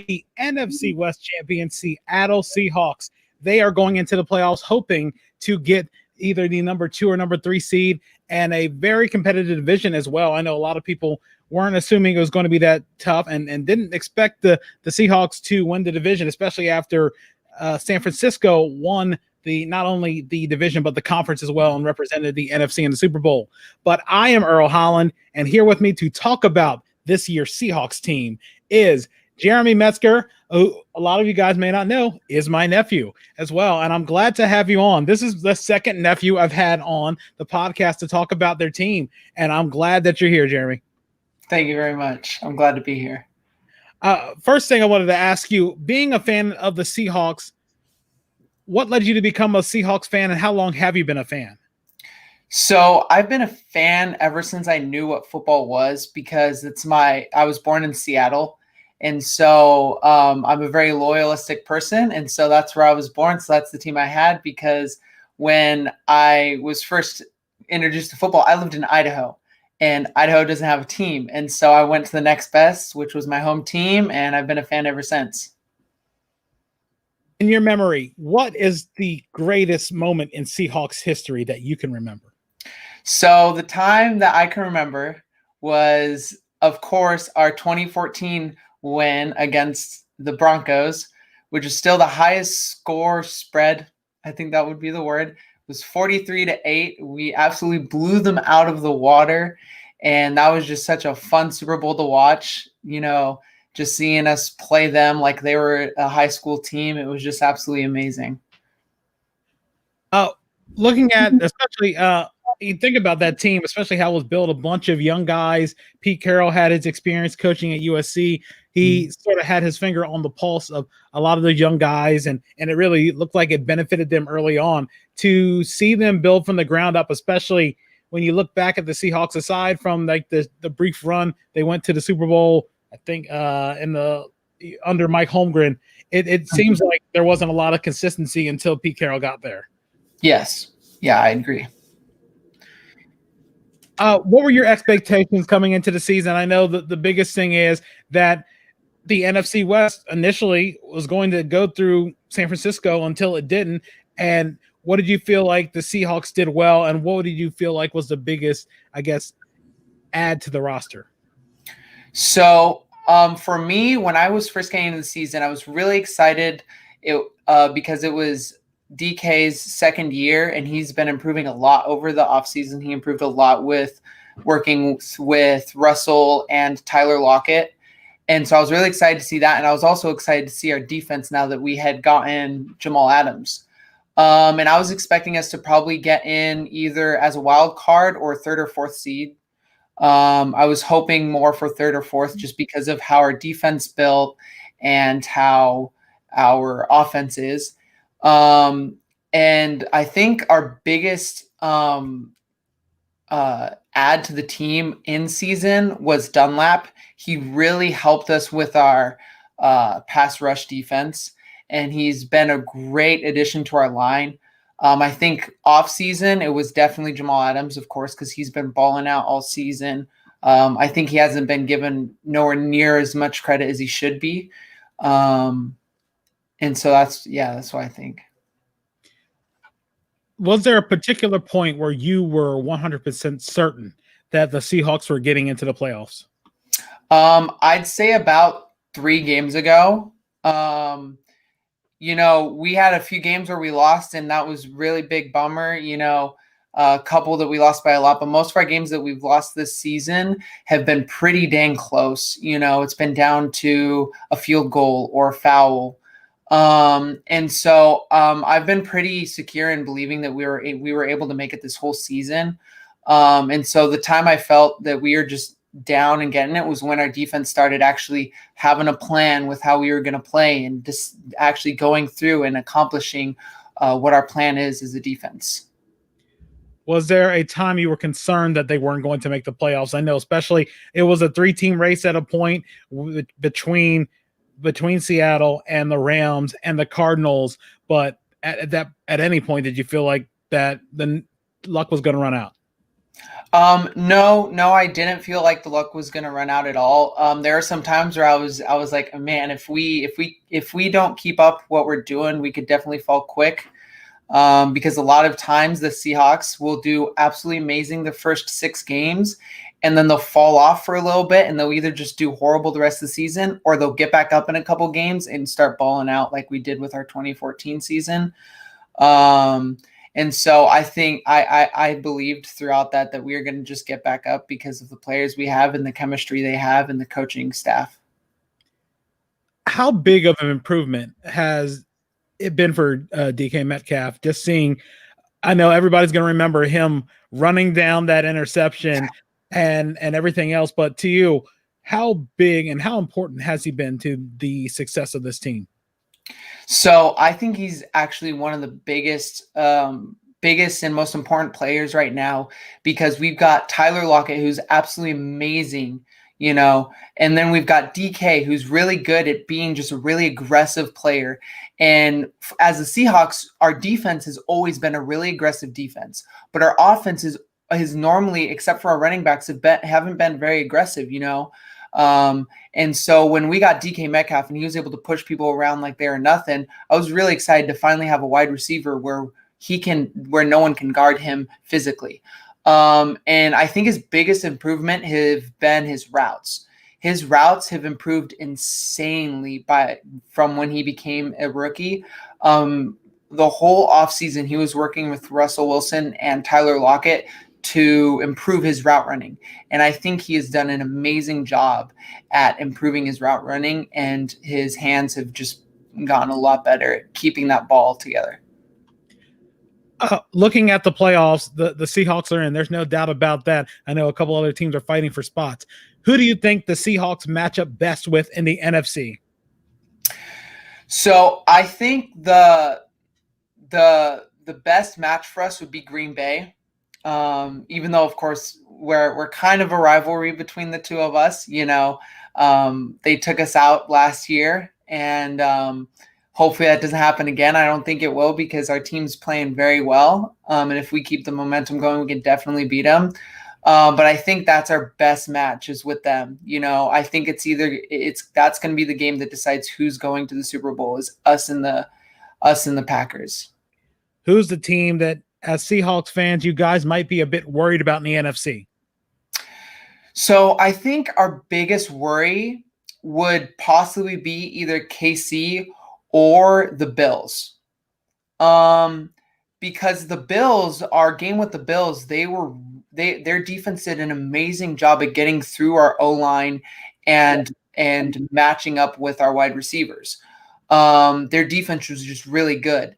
the NFC West champion Seattle Seahawks. They are going into the playoffs hoping to get either the number 2 or number 3 seed, and a very competitive division as well. I know a lot of people weren't assuming it was going to be that tough and didn't expect the Seahawks to win the division, especially after San Francisco won not only the division, but the conference as well, and represented the NFC in the Super Bowl. But I am Earl Holland, and here with me to talk about this year's Seahawks team is Jeremiah Metzger, who a lot of you guys may not know is my nephew as well. And I'm glad to have you on. This is the second nephew I've had on the podcast to talk about their team. And I'm glad that you're here, Jeremy. Thank you very much. I'm glad to be here. First thing I wanted to ask you, being a fan of the Seahawks, what led you to become a Seahawks fan, and how long have you been a fan? So I've been a fan ever since I knew what football was, because I was born in Seattle. And so I'm a very loyalistic person. And so that's where I was born. So that's the team I had, because when I was first introduced to football, I lived in Idaho, and Idaho doesn't have a team. And so I went to the next best, which was my home team. And I've been a fan ever since. In your memory, what is the greatest moment in Seahawks history that you can remember? So the time that I can remember was, of course, our 2014 win against the Broncos, which is still the highest score spread. I think that would be the word. It was 43-8. We absolutely blew them out of the water. And that was just such a fun Super Bowl to watch, just seeing us play them like they were a high school team. It was just absolutely amazing. Looking at, especially, you think about that team, especially how it was built, a bunch of young guys. Pete Carroll had his experience coaching at USC. He sort of had his finger on the pulse of a lot of those young guys, and it really looked like it benefited them early on. To see them build from the ground up, especially when you look back at the Seahawks, aside from like the brief run they went to the Super Bowl, I think under Mike Holmgren, it seems like there wasn't a lot of consistency until Pete Carroll got there. Yes. Yeah, I agree. What were your expectations coming into the season? I know that the biggest thing is that the NFC West initially was going to go through San Francisco until it didn't. And what did you feel like the Seahawks did well? And what did you feel like was the biggest, I guess, add to the roster? So for me, when I was first getting into the season, I was really excited because it was DK's second year, and he's been improving a lot over the offseason. He improved a lot with working with Russell and Tyler Lockett. And so I was really excited to see that. And I was also excited to see our defense now that we had gotten Jamal Adams. And I was expecting us to probably get in either as a wild card or 3rd or 4th seed. I was hoping more for 3rd or 4th, just because of how our defense built and how our offense is. And I think our biggest add to the team in season was Dunlap. He really helped us with our pass rush defense, and he's been a great addition to our line. I think off season, it was definitely Jamal Adams, of course, because he's been balling out all season. I think he hasn't been given nowhere near as much credit as he should be. And so that's what I think. Was there a particular point where you were 100% certain that the Seahawks were getting into the playoffs? I'd say about 3 games ago. We had a few games where we lost, and that was really big bummer. A couple that we lost by a lot, but most of our games that we've lost this season have been pretty dang close. It's been down to a field goal or a foul. And so I've been pretty secure in believing that we were able to make it this whole season. And so the time I felt that we were just down and getting it was when our defense started actually having a plan with how we were going to play, and just actually going through and accomplishing what our plan is as a defense. Was there a time you were concerned that they weren't going to make the playoffs? I know, especially it was a 3-team race at a point between Seattle and the Rams and the Cardinals, but at any point did you feel like that the luck was going to run out? No, I didn't feel like the luck was gonna run out at all. There are some times where I was like, man, if we don't keep up what we're doing, we could definitely fall quick. Because a lot of times the Seahawks will do absolutely amazing the first 6 games, and then they'll fall off for a little bit, and they'll either just do horrible the rest of the season, or they'll get back up in a couple games and start balling out like we did with our 2014 season. And so I think I believed throughout that we are going to just get back up because of the players we have and the chemistry they have and the coaching staff. How big of an improvement has it been for DK Metcalf? Just seeing, I know everybody's going to remember him running down that interception and everything else, but to you, how big and how important has he been to the success of this team? So I think he's actually one of the biggest and most important players right now, because we've got Tyler Lockett, who's absolutely amazing, and then we've got DK, who's really good at being just a really aggressive player. And as the Seahawks, our defense has always been a really aggressive defense, but our offense is normally, except for our running backs, haven't been very aggressive, and so when we got DK Metcalf and he was able to push people around like they were nothing, I was really excited to finally have a wide receiver where no one can guard him physically. And I think his biggest improvement have been his routes. His routes have improved insanely from when he became a rookie. The whole offseason, he was working with Russell Wilson and Tyler Lockett to improve his route running. And I think he has done an amazing job at improving his route running, and his hands have just gotten a lot better at keeping that ball together. Looking at the playoffs, the Seahawks are in. There's no doubt about that. I know a couple other teams are fighting for spots. Who do you think the Seahawks match up best with in the NFC? So I think the best match for us would be Green Bay. Even though, of course, we're kind of a rivalry between the two of us, they took us out last year, and hopefully that doesn't happen again. I don't think it will, because our team's playing very well. And if we keep the momentum going, we can definitely beat them. But I think that's our best match is with them. I think that's going to be the game that decides who's going to the Super Bowl, is us and the Packers. Who's the team that, as Seahawks fans, you guys might be a bit worried about in the NFC? So I think our biggest worry would possibly be either KC or the Bills. Because the Bills, our game with the Bills, their defense did an amazing job at getting through our O-line and matching up with our wide receivers. Their defense was just really good.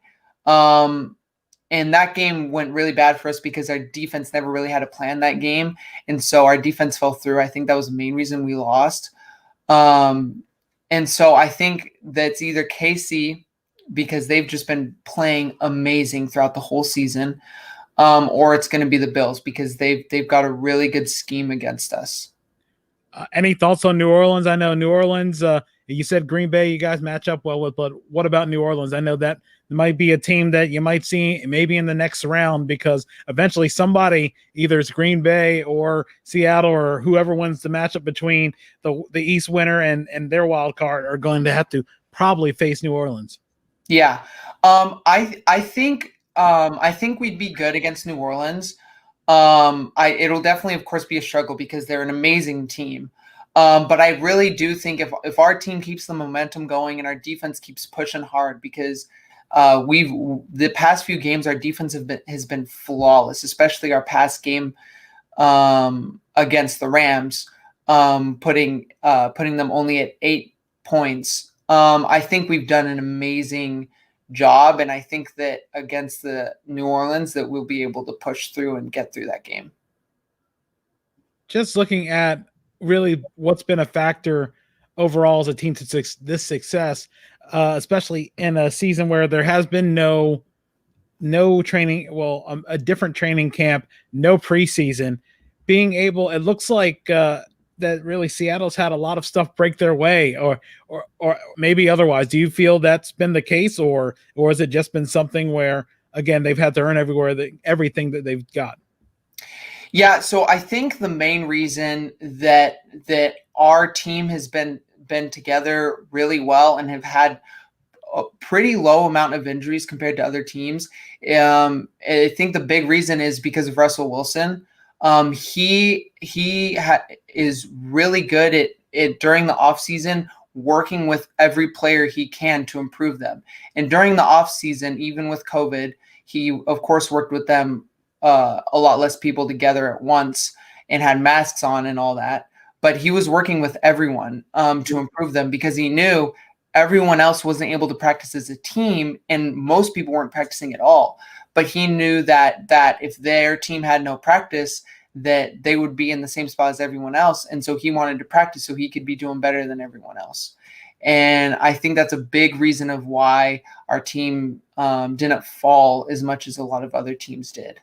And that game went really bad for us because our defense never really had a plan that game. And so our defense fell through. I think that was the main reason we lost. And so I think that's either KC, because they've just been playing amazing throughout the whole season, or it's going to be the Bills, because they've got a really good scheme against us. Any thoughts on New Orleans? I know New Orleans, you said Green Bay you guys match up well with, but what about New Orleans? I know that might be a team that you might see maybe in the next round, because eventually somebody, either it's Green Bay or Seattle or whoever wins the matchup between the East winner and their wild card, are going to have to probably face New Orleans. Yeah. I think we'd be good against New Orleans. It'll definitely, of course, be a struggle because they're an amazing team. But I really do think if our team keeps the momentum going and our defense keeps pushing hard, because the past few games our defense has been flawless, especially our past game against the Rams, putting them only at 8 points. I think we've done an amazing job, and I think that against the New Orleans that we'll be able to push through and get through that game. Just looking at really what's been a factor overall as a team to this success, especially in a season where there has been no training, a different training camp, no preseason, being able, it looks like that really Seattle's had a lot of stuff break their way, or maybe otherwise. Do you feel that's been the case, or has it just been something where, again, they've had to earn everything that they've got? Yeah, so I think the main reason that our team has been together really well and have had a pretty low amount of injuries compared to other teams. I think the big reason is because of Russell Wilson. Is really good at it during the offseason, working with every player he can to improve them. And during the offseason, even with COVID, he of course worked with them a lot less people together at once and had masks on and all that. But he was working with everyone to improve them because he knew everyone else wasn't able to practice as a team, and most people weren't practicing at all. But he knew that if their team had no practice, that they would be in the same spot as everyone else. And so he wanted to practice so he could be doing better than everyone else. And I think that's a big reason of why our team didn't fall as much as a lot of other teams did.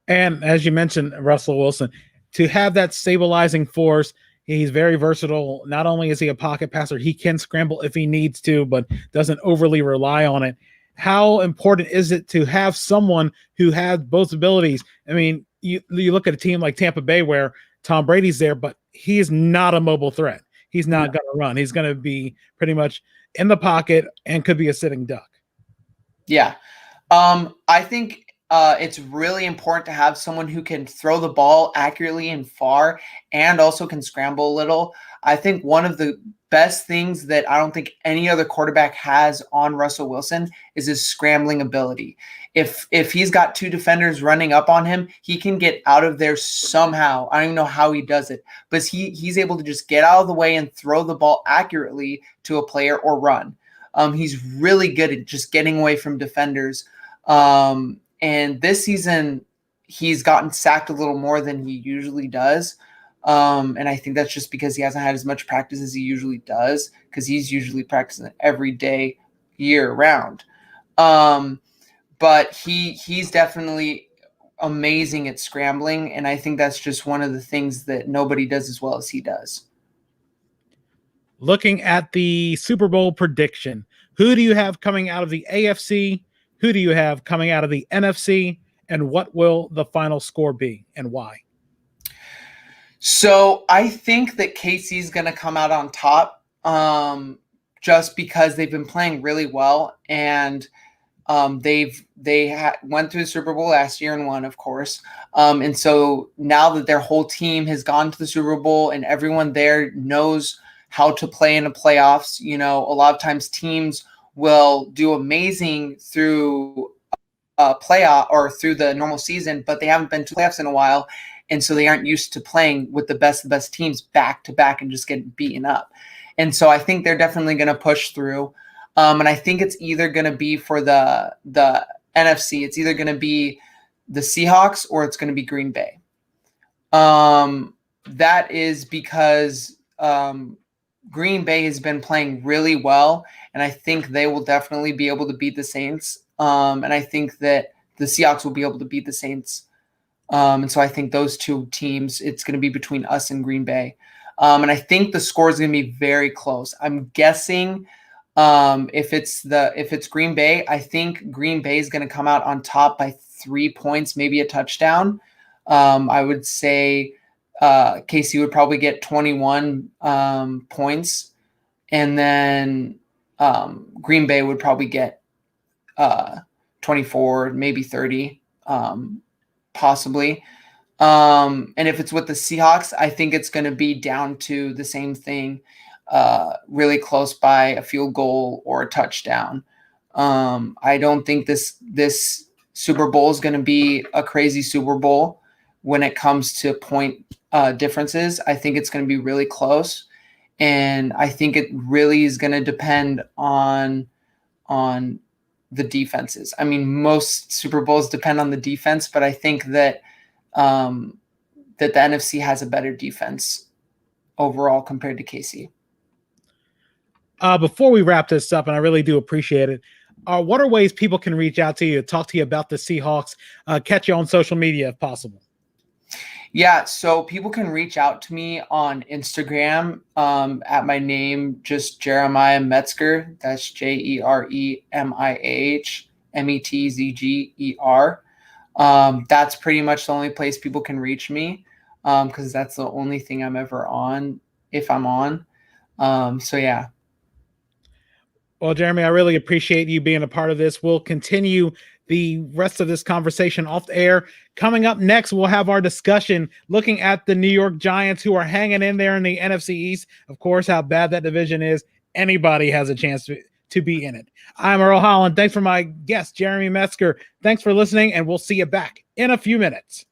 And as you mentioned, Russell Wilson, to have that stabilizing force, he's very versatile. Not only is he a pocket passer, he can scramble if he needs to, but doesn't overly rely on it. How important is it to have someone who has both abilities? I mean, you look at a team like Tampa Bay where Tom Brady's there, but he is not a mobile threat. He's not going to run. He's going to be pretty much in the pocket and could be a sitting duck. Yeah. I think it's really important to have someone who can throw the ball accurately and far and also can scramble a little. I think one of the best things that I don't think any other quarterback has on Russell Wilson is his scrambling ability. If he's got two defenders running up on him, he can get out of there somehow. I don't even know how he does it, but he's able to just get out of the way and throw the ball accurately to a player or run. He's really good at just getting away from defenders. And this season, he's gotten sacked a little more than he usually does. And I think that's just because he hasn't had as much practice as he usually does, because he's usually practicing every day, year round. But he's definitely amazing at scrambling, and I think that's just one of the things that nobody does as well as he does. Looking at the Super Bowl prediction, who do you have coming out of the AFC? Who do you have coming out of the NFC? And what will the final score be and why? So I think that KC's going to come out on top just because they've been playing really well, and they went through the Super Bowl last year and won, of course. And so now that their whole team has gone to the Super Bowl and everyone there knows how to play in the playoffs, a lot of times teams will do amazing through playoff or through the normal season, but they haven't been to playoffs in a while. And so they aren't used to playing with the best teams back to back and just getting beaten up. And so I think they're definitely going to push through. And I think it's either going to be for the NFC. It's either going to be the Seahawks or it's going to be Green Bay. That is because Green Bay has been playing really well, and I think they will definitely be able to beat the Saints. And I think that the Seahawks will be able to beat the Saints. And so I think those two teams, it's going to be between us and Green Bay. And I think the score is going to be very close. I'm guessing if it's Green Bay, I think Green Bay is going to come out on top by 3 points, maybe a touchdown. I would say KC would probably get 21 points, and then Green Bay would probably get 24, maybe 30. Possibly. And if it's with the Seahawks, I think it's going to be down to the same thing, really close by a field goal or a touchdown. I don't think this Super Bowl is going to be a crazy Super Bowl when it comes to point differences. I think it's going to be really close. And I think it really is going to depend on the defenses. I mean, most Super Bowls depend on the defense, but I think that that the NFC has a better defense overall compared to KC. Before we wrap this up, and I really do appreciate it, what are ways people can reach out to you, talk to you about the Seahawks, catch you on social media if possible? Yeah, so people can reach out to me on Instagram at my name, just Jeremiah Metzger. That's JeremiahMetzger. That's pretty much the only place people can reach me, because that's the only thing I'm ever on, if I'm on. So yeah. Well, Jeremy, I really appreciate you being a part of this. We'll continue the rest of this conversation off the air. Coming up next, we'll have our discussion looking at the New York Giants, who are hanging in there in the NFC East. Of course, how bad that division is. Anybody has a chance to be in it. I'm Earl Holland. Thanks for my guest, Jeremy Metzger. Thanks for listening, and we'll see you back in a few minutes.